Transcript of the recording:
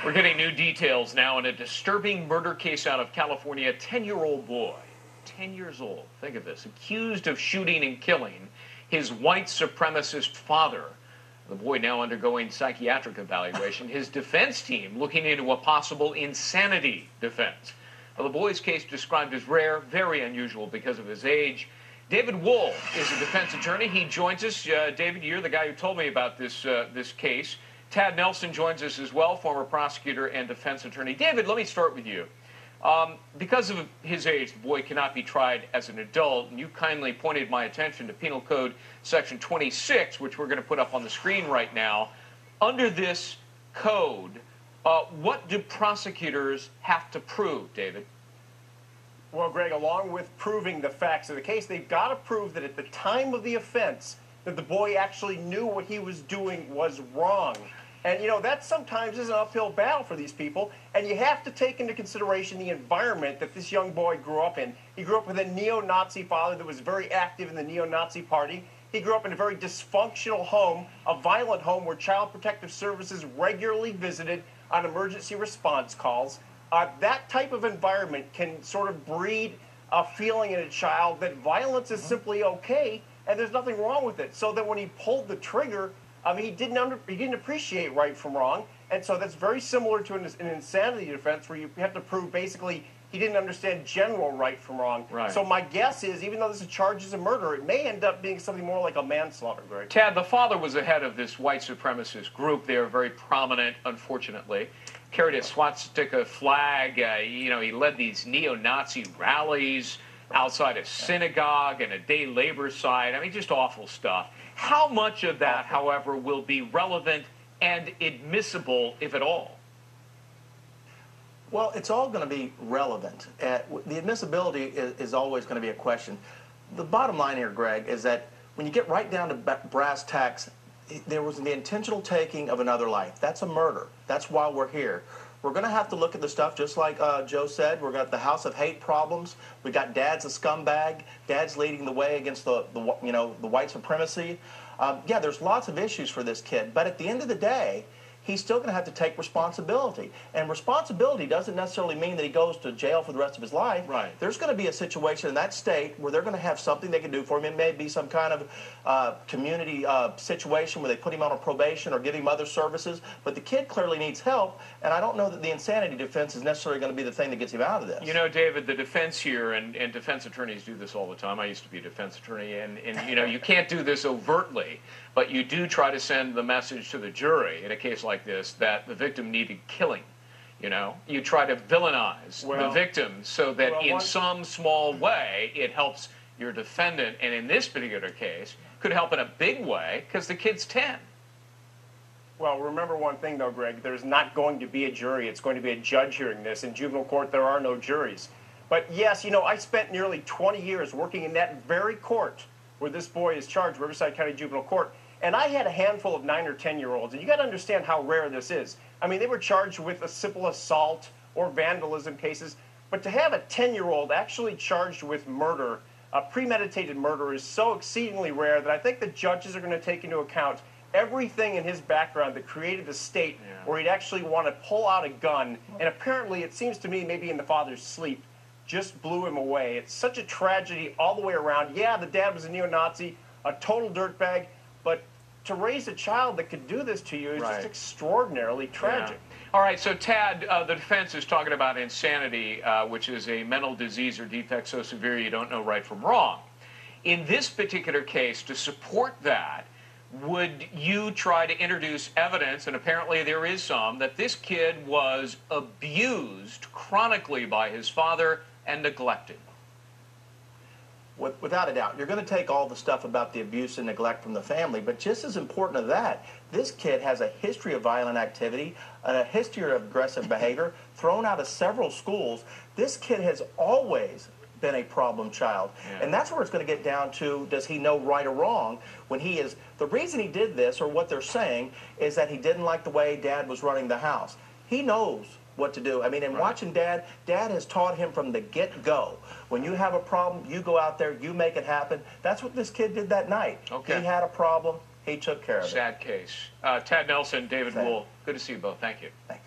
We're getting new details now in a disturbing murder case out of California. A 10-year-old boy, 10 years old, think of this, accused of shooting and killing his white supremacist father. The boy now undergoing psychiatric evaluation. His defense team looking into a possible insanity defense. Well, the boy's case described as rare, very unusual because of his age. David Wohl is a defense attorney. He joins us. David, you're the guy who told me about this case. Tad Nelson joins us as well, former prosecutor and defense attorney. David, let me start with you. Because of his age, the boy cannot be tried as an adult, and you kindly pointed my attention to Penal Code Section 26, which we're going to put up on the screen right now. Under this code, what do prosecutors have to prove, David? Well, Greg, along with proving the facts of the case, they've got to prove that at the time of the offense, that the boy actually knew what he was doing was wrong. And, you know, that sometimes is an uphill battle for these people. And you have to take into consideration the environment that this young boy grew up in. He grew up with a neo-Nazi father that was very active in the neo-Nazi party. He grew up in a very dysfunctional home, a violent home where Child Protective Services regularly visited on emergency response calls. That type of environment can sort of breed a feeling in a child that violence is simply okay and there's nothing wrong with it. So that when he pulled the trigger, he didn't appreciate right from wrong, and so that's very similar to an insanity defense where you have to prove basically he didn't understand general right from wrong. Right. So my guess is, even though this is charged as a murder, it may end up being something more like a manslaughter, Greg. Tad, the father was the head of this white supremacist group. They are very prominent, unfortunately. Carried a swastika flag. You know, he led these neo-Nazi rallies outside a synagogue and a day labor site. I mean, just awful stuff. How much of that, however, will be relevant and admissible, if at all? Well, it's all going to be relevant. The admissibility is always going to be a question. The bottom line here, Greg, is that when you get right down to brass tacks, there was the intentional taking of another life. That's a murder. That's why we're here. We're going to have to look at the stuff, just like Joe said. We've got the house of hate problems. We got Dad's a scumbag. Dad's leading the way against the white supremacy. Yeah, there's lots of issues for this kid, but at the end of the day, he's still going to have to take responsibility. And responsibility doesn't necessarily mean that he goes to jail for the rest of his life. Right. There's going to be a situation in that state where they're going to have something they can do for him. It may be some kind of community situation where they put him on a probation or give him other services. But the kid clearly needs help, and I don't know that the insanity defense is necessarily going to be the thing that gets him out of this. You know, David, the defense here, and defense attorneys do this all the time. I used to be a defense attorney, and you know, you can't do this overtly, but you do try to send the message to the jury in a case like this that the victim needed killing. You know, you try to villainize the victim so that in some small way it helps your defendant, and in this particular case could help in a big way because the kid's 10. Well, remember one thing, though, Greg. There's not going to be a jury. It's going to be a judge hearing this. In juvenile court, there are no juries. But, yes, you know, I spent nearly 20 years working in that very court where this boy is charged, Riverside County Juvenile Court. And I had a handful of 9 or 10-year-olds, and you got to understand how rare this is. I mean, they were charged with a simple assault or vandalism cases, but to have a 10-year-old actually charged with murder, premeditated murder, is so exceedingly rare that I think the judges are going to take into account everything in his background that created the state where he'd actually want to pull out a gun, and apparently, it seems to me, maybe in the father's sleep, just blew him away. It's such a tragedy all the way around. Yeah, the dad was a neo-Nazi, a total dirtbag, but to raise a child that could do this to you is just extraordinarily tragic. Yeah. All right, so Tad, the defense is talking about insanity, which is a mental disease or defect so severe you don't know right from wrong. In this particular case, to support that, would you try to introduce evidence, and apparently there is some, that this kid was abused chronically by his father and neglected? Without a doubt. You're going to take all the stuff about the abuse and neglect from the family, but just as important as that, this kid has a history of violent activity, a history of aggressive behavior, thrown out of several schools. This kid has always been a problem child. And that's where it's going to get down to, does he know right or wrong when he is... The reason he did this, or what they're saying, is that he didn't like the way Dad was running the house. He knows what to do. I mean, in watching Dad has taught him from the get-go. When you have a problem, you go out there, you make it happen. That's what this kid did that night. Okay. He had a problem. He took care of it. Sad case. Tad Nelson, David Wohl, good to see you both. Thank you. Thanks.